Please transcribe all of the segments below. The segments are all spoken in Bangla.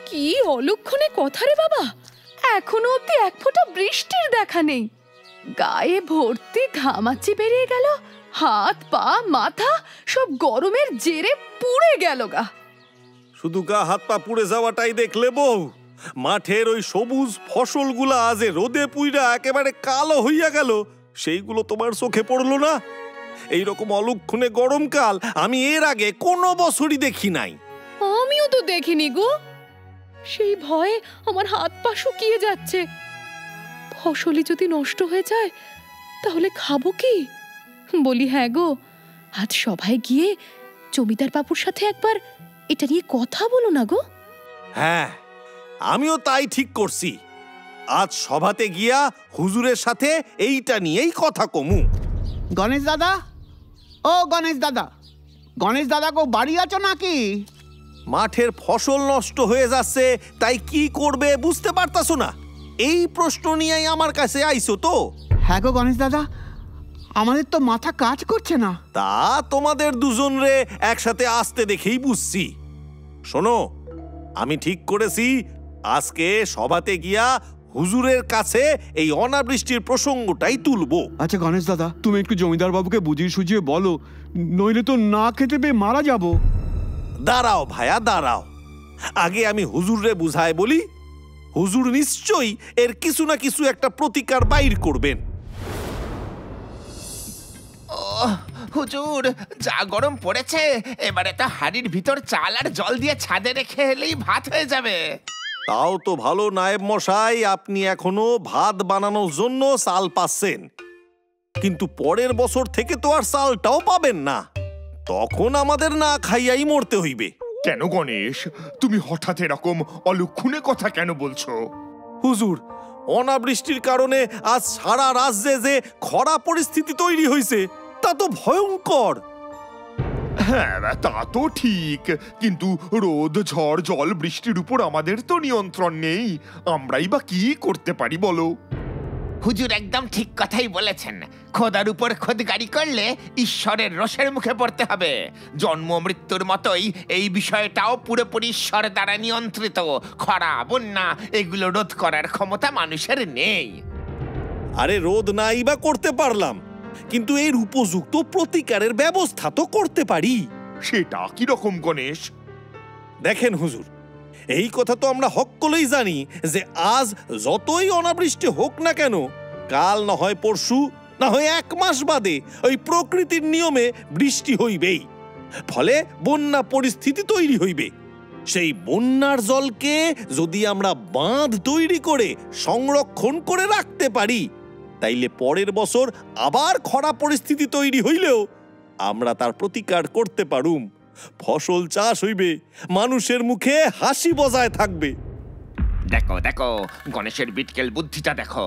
কি অলক্ষণে কথা রে বাবা, এখনো অব্দি এক ফোঁটা বৃষ্টির দেখা নেই। গায়ে ভর্তি ঘামাচি বেরিয়ে গেল, হাত পা মাথা সব গরমের জেরে পুড়ে গেল গা। শুধু গা হাত পা পুড়ে যাওয়াটাই দেখলে বউ, মাঠের ওই সবুজ ফসলগুলা আজ রোদে পুইরা একেবারে কালো হইয়া গেল, সেইগুলো তোমার চোখে পড়লো না? এইরকম অলক্ষণে গরমকাল আমি এর আগে কোনো বছরই দেখি নাই। আমিও তো দেখিনি গো, সেই ভয়ে আমার হাত পা শুকিয়ে যাচ্ছে। ফসলি যদি নষ্ট হয়ে যায় তাহলে খাবো কি? বলি হ্যাঁ গো, আজ সভায় গিয়ে জমিদার বাবুর সাথে একবার এটা নিয়ে কথা বলো না গো। হ্যাঁ, আমিও তাই ঠিক করছি। আজ সভাতে গিয়া হুজুরের সাথে এইটা নিয়েই কথা কমু। গণেশ দাদা, ও গণেশ দাদা, গণেশ দাদা গো বাড়ি আছো নাকি? মাঠের ফসল নষ্ট হয়ে যাচ্ছে, তাই কি করবে বুঝতে পারতাছো না? এই প্রশ্ন নিয়েই আমার কাছে আইছো তো? হ্যাঁ গো গণেশ দাদা, আমাদের তো মাথা কাজ করছে না। তা তোমাদের দুজনরে একসাথে আসতে দেখেই বুঝছি। শোনো, আমি ঠিক করেছি আজকে সভাতে গিয়া হুজুরের কাছে এই অনাবৃষ্টির প্রসঙ্গটাই তুলবো। আচ্ছা গণেশ দাদা, তুমি একটু জমিদার বাবুকে বুঝিয়ে সুঝিয়ে বলো, নইলে তো না খেতে পেয়ে মারা যাব। দাঁড়াও ভাইয়া দাঁড়াও, আগে আমি হুজুররে বুঝায় বলি। হুজুর নিশ্চয়ই এর কিছু না কিছু একটা প্রতিকার বাইর করবেন। হুজুর, যা গরম পড়েছে, এবারে তো হাড়ির ভিতর চাল আর জল দিয়ে ছাদে রেখে এলেই ভাত হয়ে যাবে। তাও তো ভালো নায়েব মশাই, আপনি এখনো ভাত বানানোর জন্য চাল পাচ্ছেন, কিন্তু পরের বছর থেকে তো আর চালটাও পাবেন না। তখন আমাদের না খাইয়াই মরতে হইবে। কেন গণেশ, তুমি হঠাৎ এরকম অলক্ষণে কথা কেন বলছো? হুজুর, অনাবৃষ্টির কারণে আজ সারা রাজ্যে যে খরা পরিস্থিতি তৈরি হয়েছে তা তো ভয়ঙ্কর। হ্যাঁ তা তো ঠিক, কিন্তু রোদ ঝড় জল বৃষ্টির উপর আমাদের তো নিয়ন্ত্রণ নেই। আমরাই বা কি করতে পারি বলো? হুজুর একদম ঠিক কথাই বলেছেন। খোদার উপর খোদগাড়ি করলে ঈশ্বরের রোষের মুখে পড়তে হবে। জন্ম মৃত্যুর মতোই এই বিষয়টাও পুরোপুরি ঈশ্বর দ্বারা নিয়ন্ত্রিত। খরা বন্যা এগুলো রোধ করার ক্ষমতা মানুষের নেই। আরে রোধ নাই বা করতে পারলাম, কিন্তু এর উপযুক্ত প্রতিকারের ব্যবস্থা তো করতে পারি। সেটা কি রকম গণেশ? দেখেন হুজুর, এই কথা তো আমরা সকলেই জানি যে আজ যতই অনাবৃষ্টি হোক না কেন, কাল না হয় পরশু না হয় 1 মাস বাদে ওই প্রকৃতির নিয়মে বৃষ্টি হইবেই, ফলে বন্যা পরিস্থিতি তৈরি হইবে। সেই বন্যার জলকে যদি আমরা বাঁধ তৈরি করে সংরক্ষণ করে রাখতে পারি, তাইলে পরের বছর আবার খরা পরিস্থিতি তৈরি হইলেও আমরা তার প্রতিকার করতে পারুম। ফসল চাষ হইবে, মানুষের মুখে হাসি বজায় থাকবে। দেখো দেখো, গণেশের বিটকেল বুদ্ধিটা দেখো।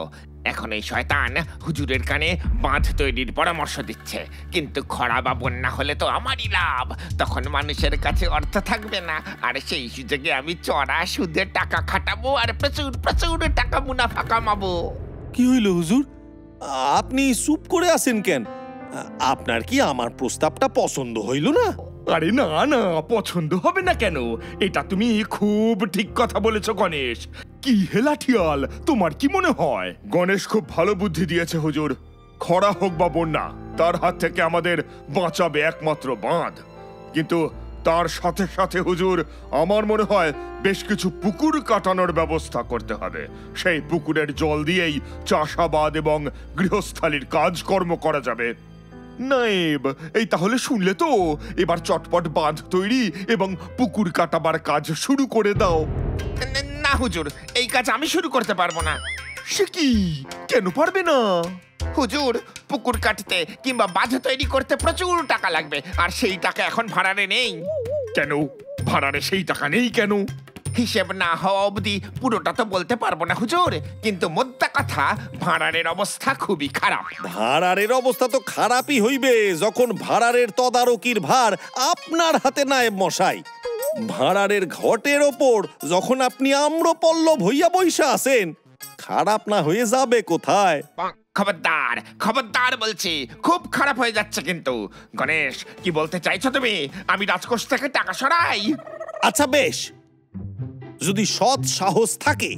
এখন এই শয়তান হুজুরের কানে বাঁধ তৈরির পরামর্শ দিচ্ছে, কিন্তু খরা বা বন্যা হলে তো আমারই লাভ। তখন মানুষের কাছে অর্থ থাকবে না, আর সেই সুযোগে আমি চড়া সুদে টাকা খাটাবো আর প্রচুর প্রচুর টাকা মুনাফা কামাবো। কি হইল হুজুর, আপনি চুপ করে আছেন কেন? আপনার কি আমার প্রস্তাবটা পছন্দ হইল না? আরে না না, পছন্দ হবে না কেন? এটা তুমি খুব ঠিক কথা বলেছো গণেশ। কি হেলাঠিয়াল, তোমার কি মনে হয়? গণেশ খুব ভালো বুদ্ধি দিয়েছে হুজুর। খরা হোক বা বন্যা, তার হাত থেকে আমাদের বাঁচাবে একমাত্র বাঁধ। কিন্তু তার সাথে সাথে হুজুর, আমার মনে হয় বেশ কিছু পুকুর কাটানোর ব্যবস্থা করতে হবে। সেই পুকুরের জল দিয়েই চাষাবাদ এবং গৃহস্থালির কাজকর্ম করা যাবে। নায়েব, এই তাহলে শুনলে তো, এবার চটপট বাঁধ তৈরি এবং পুকুর কাটাবার কাজ শুরু করে দাও। না হুজুর, এই কাজ আমি শুরু করতে পারবো না। সে কি, কেন পারবে না? হুজুর, পুকুর কাটতে কিংবা বাঁধ তৈরি করতে প্রচুর টাকা লাগবে, আর সেই টাকা এখন ভাড়ারে নেই। কেন ভাড়ারে সেই টাকা নেই কেন? হিসেব না হওয়া অবধি পুরোটা তো বলতে পারবো না হুজুর, কিন্তু মোদ্দা কথা, ভাড়ারের অবস্থা খুবই খারাপ। ভাড়ারের অবস্থা তো খারাপই হইবে যখন ভাড়ারের তদারকির ভার আপনার হাতে নায়েব মশাই। ভাড়ারের ঘটের ওপর যখন আপনি আম্রপল্লব হইয়া বইসা আছেন, খারাপ না হয়ে যাবে কোথায়? খবরদার খবরদার বলছি, খুব খারাপ হয়ে যাচ্ছে। কিন্তু গণেশ, কি বলতে চাইছো তুমি? আমি রাজকোষ থেকে টাকা সরাই? আচ্ছা বেশ, যদি সৎ সাহস থাকে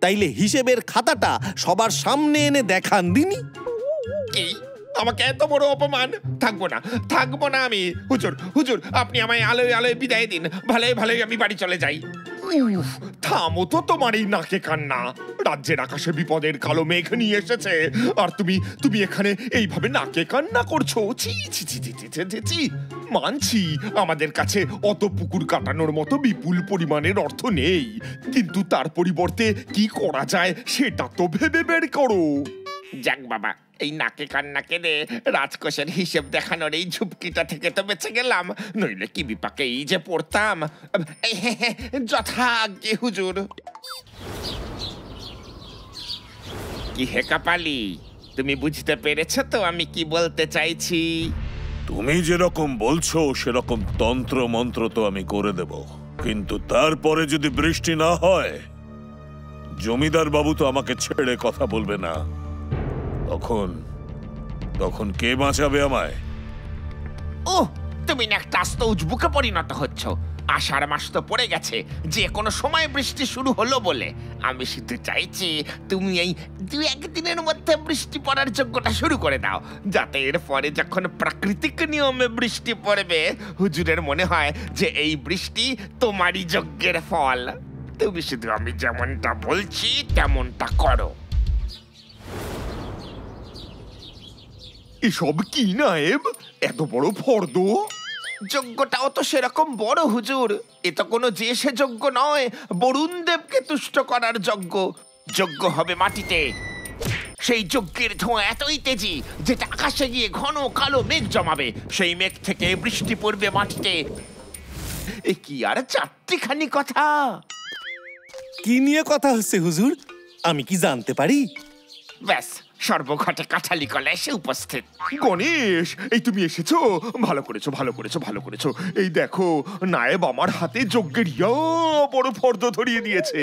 তাইলে হিসেবের খাতাটা সবার সামনে এনে দেখান দিনি। কি, আমাকে এত বড় অপমান? থাকবো না আমি। হুজুর হুজুর, আপনি আমায় আলোয় আলোয় বিদায় দিন, ভালোই ভালোই আমি বাড়ি চলে যাই। উফ, থামো তো তোমার এই নাকে কান্না। রাজ্যের আকাশে বিপদের কালো মেঘ নিয়ে এসেছে, আর তুমি এখানে এইভাবে নাকে কান্না করছো? ছি ছি ছি ছি ছি ছি ছি। মানছি আমাদের কাছে অত পুকুর কাটানোর মতো বিপুল পরিমাণের অর্থ নেই, কিন্তু তার পরিবর্তে কি করা যায় সেটা তো ভেবে বের করো। যাক বাবা, এই নাকে কান্না কেঁদে রাজকোষের হিসেব দেখানোর এই ঝুপকিটা থেকে তো বেঁচে গেলাম, নইলে কি বিপাকে এই যে পড়তাম। যথাজ্ঞে হুজুর। কি হে কাপালি, তুমি বুঝতে পেরেছ তো আমি কি বলতে চাইছি? তুমি যেরকম বলছো সেরকম তন্ত্র মন্ত্র তো আমি করে দেব, কিন্তু তারপরে যদি বৃষ্টি না হয়, জমিদার বাবু তো আমাকে ছেড়ে কথা বলবে না। তখন কে বাঁচাবে আমায়? ও, তুমি না একটা আস্ত উজবুকে পরিণত হচ্ছ। আষাঢ় মাস তো পড়ে গেছে, যে কোনো সময় বৃষ্টি শুরু হলো বলে। আমি শুধু চাইছি তুমি এই 2-1 দিনের মধ্যে বৃষ্টি পড়ার যোগ্যটা শুরু করে দাও, যাতে এর পরে যখন প্রাকৃতিক নিয়মে বৃষ্টি পড়বে, হুজুরের মনে হয় যে এই বৃষ্টি তোমারই যজ্ঞের ফল। তুমি শুধু আমি যেমনটা বলছি তেমনটা করো। এসব কি নায়েব, এত বড় ফর্দ? যজ্ঞটাও তো সেরকম বড় হুজুর। এ তো কোনো যে সে যজ্ঞ নয়, বরুণ দেবকে তুষ্ট করার যজ্ঞ। যজ্ঞ হবে মাটিতে। সেই যজ্ঞের ধোঁয়া এতই তেজি যেটা আকাশে গিয়ে ঘন কালো মেঘ জমাবে, সেই মেঘ থেকে বৃষ্টি পড়বে মাটিতে। এ কি আর চারটিখানি কথা? কি নিয়ে কথা হচ্ছে হুজুর, আমি কি জানতে পারি? ব্যাস, সর্বঘটে কাঠালি কলা এসে উপস্থিত। গণেশ, এই তুমি এসেছো, ভালো করেছো। এই দেখো, নায়েব আমার হাতে যজ্ঞের বড় ফর্দ ধরিয়ে দিয়েছে।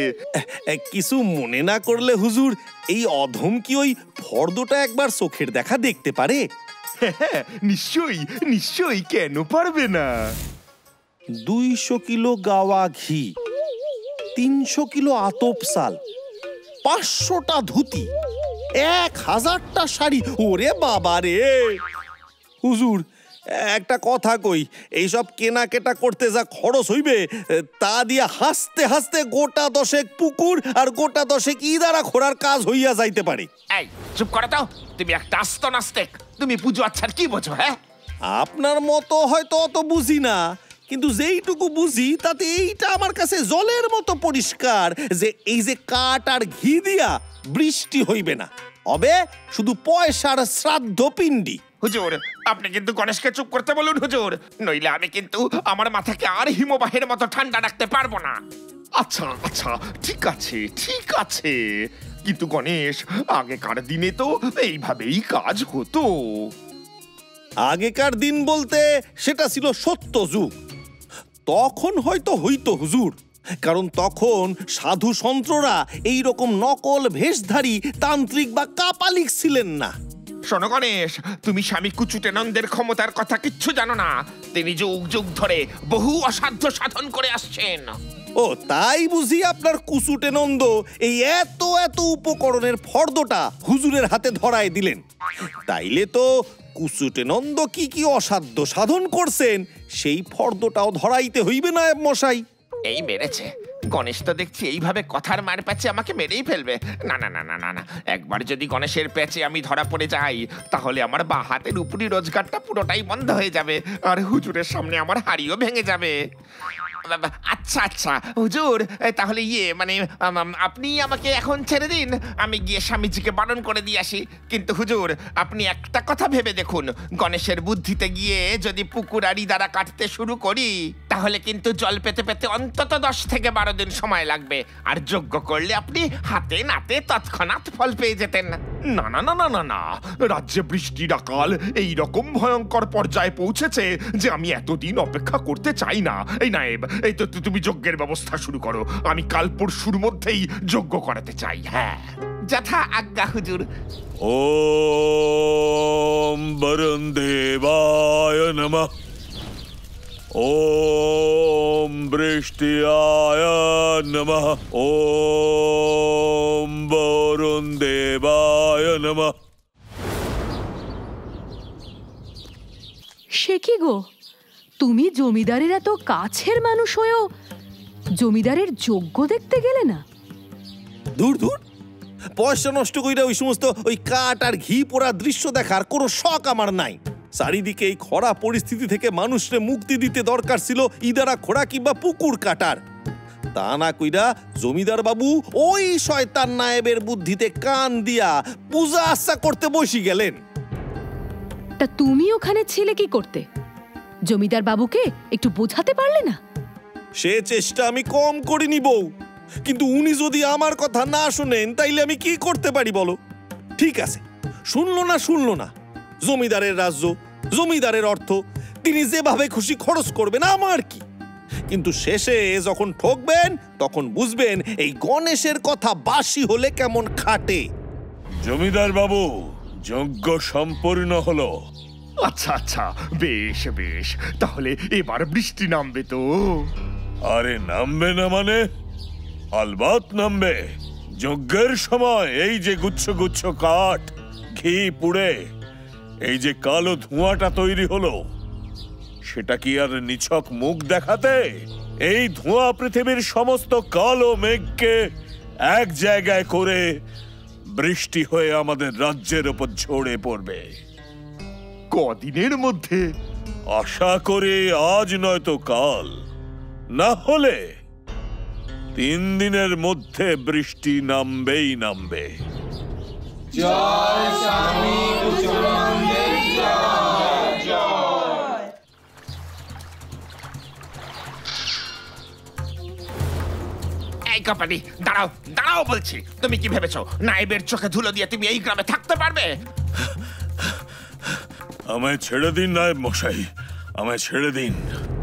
কিছু মনে না করলে হুজুর, এই অধম কি ওই ফর্দটা একবার চোখের দেখা দেখতে পারে? হ্যাঁ, নিশ্চয়ই, কেন পারবে না? 200 কিলো গাওয়া ঘি, 300 কিলো আতপ চাল, 500টা ধুতি, 1000টা শাড়ি। ওরে বাবা রে! হুজুর, একটা কথা কই, এইসব কেনাকেটা করতে যা খরচ হইবে, তা দিয়া হাসতে হাসতে গোটা 10 পুকুর আর গোটা 10 ইদারা খোরার কাজ হইয়া যাইতে পারে। এই চুপ করো তো, তুমি একটা আস্ত নাস্তিক। তুমি পুজো আচ্ছার কি বোঝো? হ্যাঁ, আপনার মতো হয়তো অত বুঝি না, কিন্তু যেইটুকু বুঝি তাতে এইটা আমার কাছে জলের মতো পরিষ্কার যে এই যে কাঠ আর ঘি দিয়া বৃষ্টি হইবে না, হবে শুধু পয়সার শ্রাদ্ধ পিণ্ডি। হুজুর, আপনি কিন্তু গণেশকে চুপ করতে বলুন হুজুর, নইলে আমি কিন্তু আমার মাথাকে আর হিমবাহের মতো ঠান্ডা রাখতে পারবো না। আচ্ছা, ঠিক আছে, কিন্তু গণেশ, আগেকার দিনে তো এইভাবেই কাজ হতো। আগেকার দিন বলতে সেটা ছিল সত্য যুগ। তখন হয়তো হইতো হুজুর, কারণ তখন সাধু সন্ত্ররা এইরকম নকল ভেষধারী তান্ত্রিক বা কাপালিক ছিলেন না। শোনো গণেশ, তুমি স্বামী কুচুটেনন্দের ক্ষমতার কথা কিচ্ছু জানো না। তিনি যুগ যুগ ধরে বহু অসাধ্য সাধন করে আসছেন। ও তাই বুঝি আপনার কুচুটেনন্দ এই এত উপকরণের ফর্দটা হুজুরের হাতে ধরায় দিলেন? তাইলে তো কুচুটেনন্দ কি অসাধ্য সাধন করছেন সেই ফর্দটাও ধরাইতে হইবে না মশাই। এই মেরেছে গণেশ, তো দেখছি এইভাবে কথার মার প্যাচে আমাকে মেরেই ফেলবে। না না না না না না, একবার যদি গণেশের প্যাচে আমি ধরা পড়ে যাই, তাহলে আমার বা হাতের উপরি রোজগারটা পুরোটাই বন্ধ হয়ে যাবে, আর হুজুরের সামনে আমার হাড়িও ভেঙে যাবে। আচ্ছা হুজুর, তাহলে আপনি আমাকে এখন ছেড়ে দিন, আমি গিয়ে স্বামীজিকে বারণ করে দিয়ে আসি। কিন্তু হুজুর, আপনি একটা কথা ভেবে দেখুন, গণেশের বুদ্ধিতে গিয়ে যদি পুকুর আড়ি দ্বারা কাটতে শুরু করি, তাহলে কিন্তু জল পেতে পেতে অন্তত 10 থেকে 12 দিন সময় লাগবে, আর যজ্ঞ করলে আপনি হাতে নাতে তৎক্ষণাৎ ফল পেয়ে যেতেন। না না না না না না, রাজ্যে বৃষ্টির আকাল এইরকম ভয়ঙ্কর পর্যায়ে পৌঁছেছে যে আমি এতদিন অপেক্ষা করতে চাই না। এই নায়েব, এই তো তুমি যজ্ঞের ব্যবস্থা শুরু করো, আমি কাল পরশুর মধ্যেই যজ্ঞ করাতে চাই। হ্যাঁ, যথা আজ্ঞা হুজুর। ওম বরুণ দেবায় নমঃ, ওম ওম বৃষ্টিয়ায় নমঃ ওম বরুণ দেবায় নমঃ। সে কি গো, তুমি জমিদারের এত কাছের মানুষ হয়েও জমিদারের যোগ্য দেখতে গেলে না? দূর দূর, পয়সা নষ্ট কইরা ওই সমস্ত ওই কাঠ আর ঘি পোড়া দৃশ্য দেখার কোনো শখ আমার নাই। চারিদিকে এই খরা পরিস্থিতি থেকে মানুষরে মুক্তি দিতে দরকার ছিল ইদারা খোড়া কিংবা পুকুর কাটার। তা না কইরা জমিদার বাবু ওই শয়তান নায়েবের বুদ্ধিতে কান দিয়া পূজা আচ্ছা করতে বসি গেলেন। তা তুমি ওখানে ছিলে কি করতে? জমিদার বাবুকে একটু বোঝাতে পারলে না? সে চেষ্টা আমি কম করিনি বউ, কিন্তু উনি যদি আমার কথা না শুনেন তাইলে আমি কি করতে পারি বলো? ঠিক আছে, শুনলো না, জমিদারের রাজ্য, জমিদারের অর্থ, তিনি যেভাবে খুশি খরচ করবেন, আমার কি? কিন্তু শেষে যখন ঠকবেন তখন বুঝবেন এই গণেশের কথা বাসি হলে কেমন খাটে। জমিদার বাবু, যজ্ঞ সম্পূর্ণ হলো। আচ্ছা আচ্ছা, বেশ বেশ, তাহলে এবার বৃষ্টি নামবে তো? আরে নামবে না মানে? আলবাত নামবে। যজ্ঞের সময় এই যে গুচ্ছ গুচ্ছ কাঠ, ঘি পুড়ে এই যে কালো ধোঁয়াটা তৈরি হলো, সেটা কি আর নিছক মুখ দেখাতে? এই ধোঁয়া পৃথিবীর সমস্ত কালো মেঘকে এক জায়গায় করে বৃষ্টি হয়ে আমাদের রাজ্যের উপর ঝরে পড়বে। কদিনের মধ্যে? আশা করি আজ নয়তো কাল, না হলে 3 দিনের মধ্যে বৃষ্টি নামবেই নামবে। এই কপালি, দাঁড়াও দাঁড়াও বলছি। তুমি কি ভেবেছো নায়েবের চোখে ধুলো দিয়ে তুমি এই গ্রামে থাকতে পারবে? আমায় ছেড়ে দিন নায়েব মশাই, আমায় ছেড়ে দিন।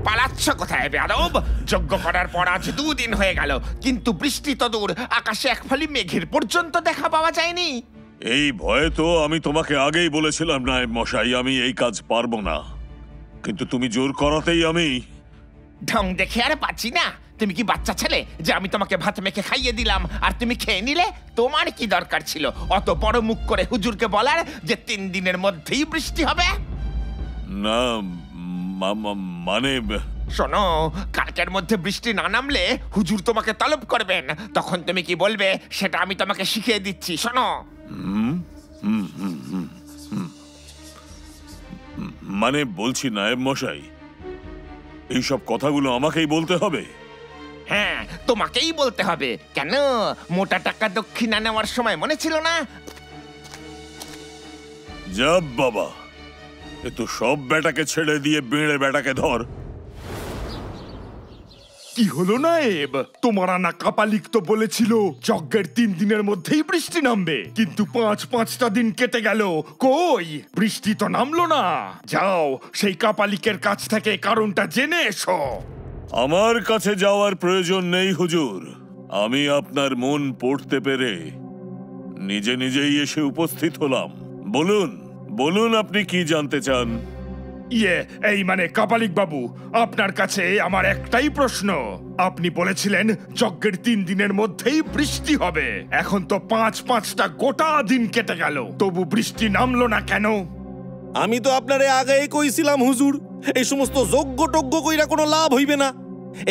পালাচ্ছ কোথায় বেয়াদব? যজ্ঞ করার পর আজ 2 দিন হয়ে গেল, কিন্তু বৃষ্টি তো দূর, আকাশে এক ফালি মেঘের পর্যন্ত দেখা পাওয়া যায়নি। এই ভয়ে তো আমি তোমাকে আগেই বলেছিলাম নায়েব মশাই, আমি এই কাজ পারবো না, কিন্তু তুমি জোর করাতেই আমি। ঢং দেখে আর পাচ্ছি না। তুমি কি বাচ্চা ছেলে যে আমি তোমাকে ভাত মেখে খাইয়ে দিলাম আর তুমি খেয়ে নিলে? তোমার কি দরকার ছিল অত বড় মুখ করে হুজুরকে বলার যে 3 দিনের মধ্যেই বৃষ্টি হবে? না মানে শোনো, কালকের মধ্যে বৃষ্টি না নামলে হুজুর তোমাকে তলব করবেন। তখন তুমি কি বলবে সেটা আমি তোমাকে শিখিয়ে দিচ্ছি, শোনো। মানে বলছি নায়েব মশাই, এইসব কথাগুলো আমাকেই বলতে হবে? হ্যাঁ, তোমাকেই বলতে হবে। কেন, মোটা টাকা দক্ষিণা নেওয়ার সময় মনে ছিল না? যাব বাবা, এ তো সব বেটাকে ছেড়ে দিয়ে বেড়ে বেটাকে ধর। কি হলো নায়েব? তোমার আনা কাপালিক তো বলেছিল যজ্ঞের 3 দিনের মধ্যেই বৃষ্টি নামবে, কিন্তু 5-5টা দিন কেটে গেল, কই বৃষ্টি তো নামলো না। যাও সেই কাপালিকের কাছ থেকে কারণটা জেনে এসো। আমার কাছে যাওয়ার প্রয়োজন নেই হুজুর, আমি আপনার মন পড়তে পেরে নিজে নিজেই এসে উপস্থিত হলাম। বলুন বলুন, আপনি কি জানতে চান? এই মানে কাপালিক বাবু, আপনার কাছে আমার একটাই প্রশ্ন। আপনি বলেছিলেন যজ্ঞের 3 দিনের মধ্যেই বৃষ্টি হবে, এখন তো 5-5টা গোটা দিন কেটে গেল, তবু বৃষ্টি নামলো না কেন? আমি তো আপনারে আগেই কইছিলাম হুজুর, এই সমস্ত যজ্ঞ টজ্ঞ কইরা কোনো লাভ হইবে না,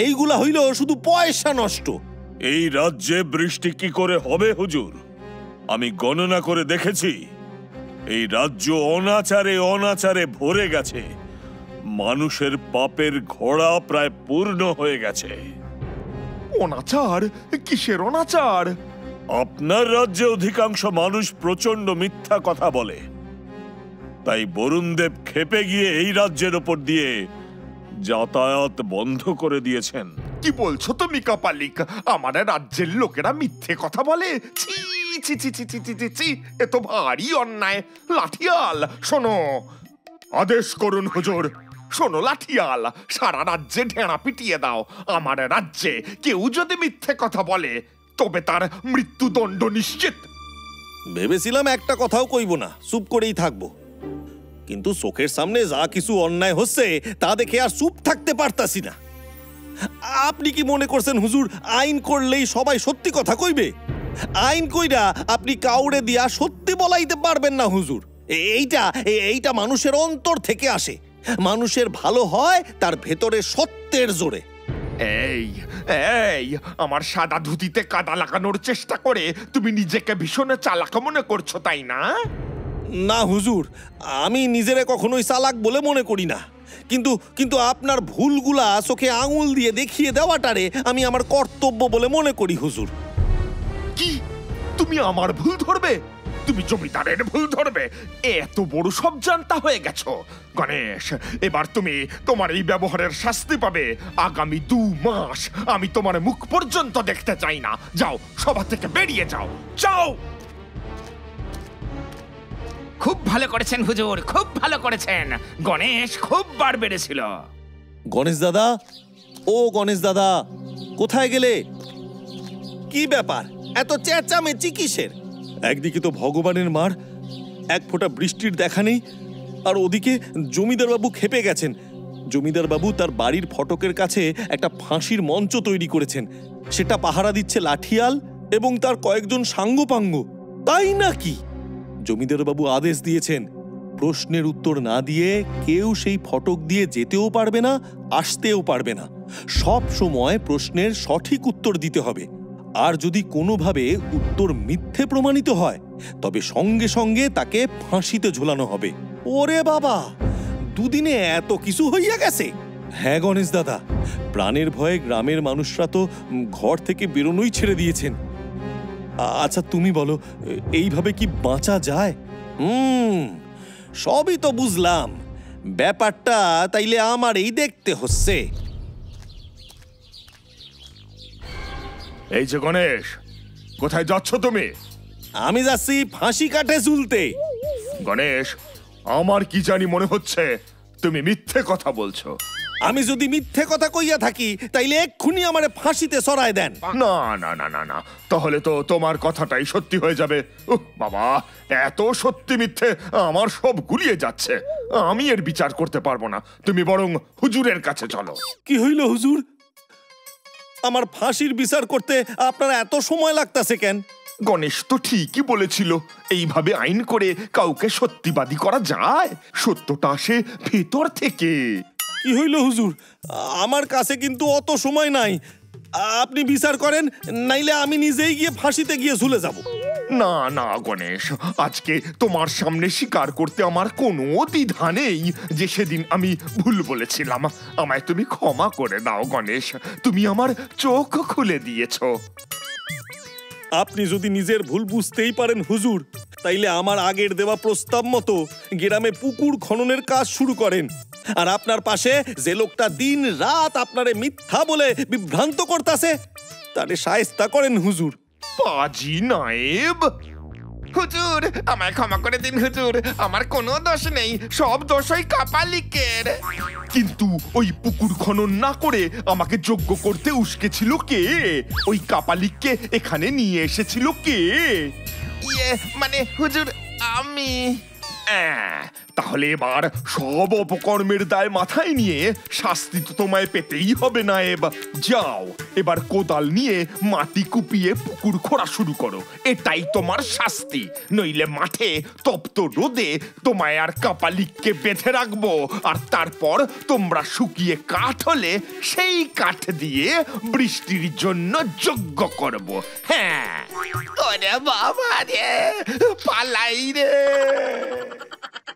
এইগুলা হইল শুধু পয়সা নষ্ট। এই রাজ্যে বৃষ্টি কি করে হবে হুজুর? আমি গণনা করে দেখেছি, এই রাজ্য অনাচারে অনাচারে ভরে গেছে, মানুষের পাপের ঘোড়া প্রায় পূর্ণ হয়ে গেছে। অনাচার? কিসের অনাচার? আপনার রাজ্যে অধিকাংশ মানুষ প্রচন্ড মিথ্যা কথা বলে, তাই বরুণদেব ক্ষেপে গিয়ে এই রাজ্যের ওপর দিয়ে যাতায়াত বন্ধ করে দিয়েছেন। কি বলছো তুমি কাপালিক? আমার রাজ্যের লোকেরা মিথ্যে কথা বলে? ছি ছি ছি ছি ছি ছি ছি, এ তো ভারী অন্যায়। লাঠিয়াল, শোনো, আদেশ করুন হুজুর। শোনো লাঠিয়াল, সারা রাজ্যে ঢেঁড়া পিটিয়ে দাও। আমার রাজ্যে কেউ যদি মিথ্যে কথা বলে তবে তার মৃত্যুদণ্ড নিশ্চিত। ভেবেছিলাম একটা কথাও কইব না, চুপ করেই থাকবো, কিন্তু চোখের সামনে যা কিছু অন্যায় হচ্ছে তা দেখে আর চুপ থাকতে পারতাছি না। আপনি কি মনে করছেন হুজুর আইন করলেই সবাই সত্যি কথা কইবে? আইন কইরা আপনি কাউরে দিয়া সত্যি বলাইতে পারবেন না হুজুর। এইটা মানুষের অন্তর থেকে আসে। মানুষের ভালো হয় তার ভেতরে সত্যের জোরে। এই এই আমার সাদা ধুতিতে কাদা লাগানোর চেষ্টা করে তুমি নিজেকে ভীষণ চালাক মনে করছো, তাই না? না হুজুর, আমি নিজেরে কখনোই চালাক বলে মনে করি না, কিন্তু আপনার ভুলগুলা চোখে আঙুল দিয়ে দেখিয়ে দেওয়াটারে আমি আমার কর্তব্য বলে মনে করি হুজুর। কি তুমি আমার ভুল ধরবে? তুমি জমিদারের ভুল ধরবে? এত বড় সব জানতা হয়ে গেছো। গণেশ, এবার তুমি তোমার এই ব্যবহারের শাস্তি পাবে। আগামী 2 মাস আমি তোমার মুখ পর্যন্ত দেখতে চাই না। যাও, সভা থেকে বেরিয়ে যাও, যাও। খুব ভালো করেছেন হুজুর, খুব ভালো করেছেন। গণেশ খুব বার বেড়েছিল। গণেশ দাদা, ও গণেশ দাদা, কোথায় গেলে? কি ব্যাপার, এত চেঁচামেচি কিসের? একদিকে তো ভগবানের মার, এক ফোঁটা বৃষ্টির দেখা নেই, আর ওদিকে জমিদার বাবু খেপে গেছেন। জমিদার বাবু তার বাড়ির ফটকের কাছে একটা ফাঁসির মঞ্চ তৈরি করেছেন, সেটা পাহারা দিচ্ছে লাঠিয়াল এবং তার কয়েকজন সাঙ্গপাঙ্গ। তাই নাকি? জমিদার বাবু আদেশ দিয়েছেন, প্রশ্নের উত্তর না দিয়ে কেউ সেই ফটক দিয়ে যেতেও পারবে না, আসতেও পারবে না। সব সময় প্রশ্নের সঠিক উত্তর দিতে হবে, আর যদি কোনোভাবে উত্তর মিথ্যে প্রমাণিত হয় তবে সঙ্গে সঙ্গে তাকে ফাঁসিতে ঝোলানো হবে। ওরে বাবা, 2 দিনে এত কিছু হইয়া গেছে? হ্যাঁ গণেশ দাদা, প্রাণের ভয়ে গ্রামের মানুষরা তো ঘর থেকে বেরোনোই ছেড়ে দিয়েছেন। আচ্ছা তুমি বলো, এইভাবে কি বাঁচা যায়? সবই তো বুঝলাম, ব্যাপারটা তাইলে আমারই দেখতে হচ্ছে। এই যে গণেশ, কোথায় যাচ্ছ তুমি? আমি যাচ্ছি ফাঁসি কাঠে ঝুলতে। গণেশ, আমার কি জানি মনে হচ্ছে তুমি মিথ্যে কথা বলছো। আমি যদি মিথ্যে কথা কইয়া থাকি তাইলে এক্ষুনি আমারে ফাঁসিতে সরায় দেন। না না না না না, তাহলে তো তোমার কথাটাই সত্যি হয়ে যাবে। বাবা, এত সত্যি মিথ্যে আমার সব গুলিয়ে যাচ্ছে। আমি এর বিচার করতে পারবো না। তুমি বরং হুজুরের কাছে চলো। কি হইল হুজুর? আমার ফাঁসির বিচার করতে আপনার এত সময় লাগতাছে কেন? গণেশ তো ঠিকই বলেছিল, এইভাবে আইন করে কাউকে সত্যিবাদী করা যায়? সত্যটা আসে ভেতর থেকে। কি হইল হুজুর? আমার কাছে কিন্তু অত সময় নাই। আপনি বিচার করেন, নাইলে আমি নিজেই গিয়ে ফাঁসিতে গিয়ে ঝুলে যাব। না না গণেশ, আজকে তোমার সামনে স্বীকার করতে আমার কোনো দ্বিধা নেই যে সেদিন আমি ভুল বলেছিলাম। আমায় তুমি ক্ষমা করে দাও গণেশ, তুমি আমার চোখ খুলে দিয়েছো। আপনি যদি নিজের ভুল বুঝতেই পারেন হুজুর, তাইলে আমার আগের দেওয়া প্রস্তাব মতো গ্রামে পুকুর খননের কাজ শুরু করেন। আর আপনার পাশে যে লোকটা দিন রাত আপনারে মিথ্যা বলে বিভ্রান্ত করতেছে, তারে শায়েস্তা করেন হুজুর। পাজি নায়েব, হুজুর আমায় ক্ষমা করে দিন হুজুর, আমার কোনো দোষ নেই, সব দোষ ওই কাপালিকের। কিন্তু ওই পুকুর খনন না করে আমাকে যোগ্য করতে উস্কেছিল কে? ওই কাপালিককে এখানে নিয়ে এসেছিল কে? মানে হুজুর আমি। তাহলে এবার সব অপকর্মের দায় মাথায় নিয়ে শাস্তি তো তোমায় পেতেই হবে নায়েব। যাও, এবার কোদাল নিয়ে মাটি কুপিয়ে পুকুর খোঁড়া শুরু করো। এটাই তোমার শাস্তি, নইলে মাঠে তপ্ত রোদে তোমায় আর কাপালিককে বেঁধে রাখবো, আর তারপর তোমরা শুকিয়ে কাঠ হলে সেই কাঠ দিয়ে বৃষ্টির জন্য যজ্ঞ করব। হ্যাঁ, ওরে বাবা রে, পালাই রে।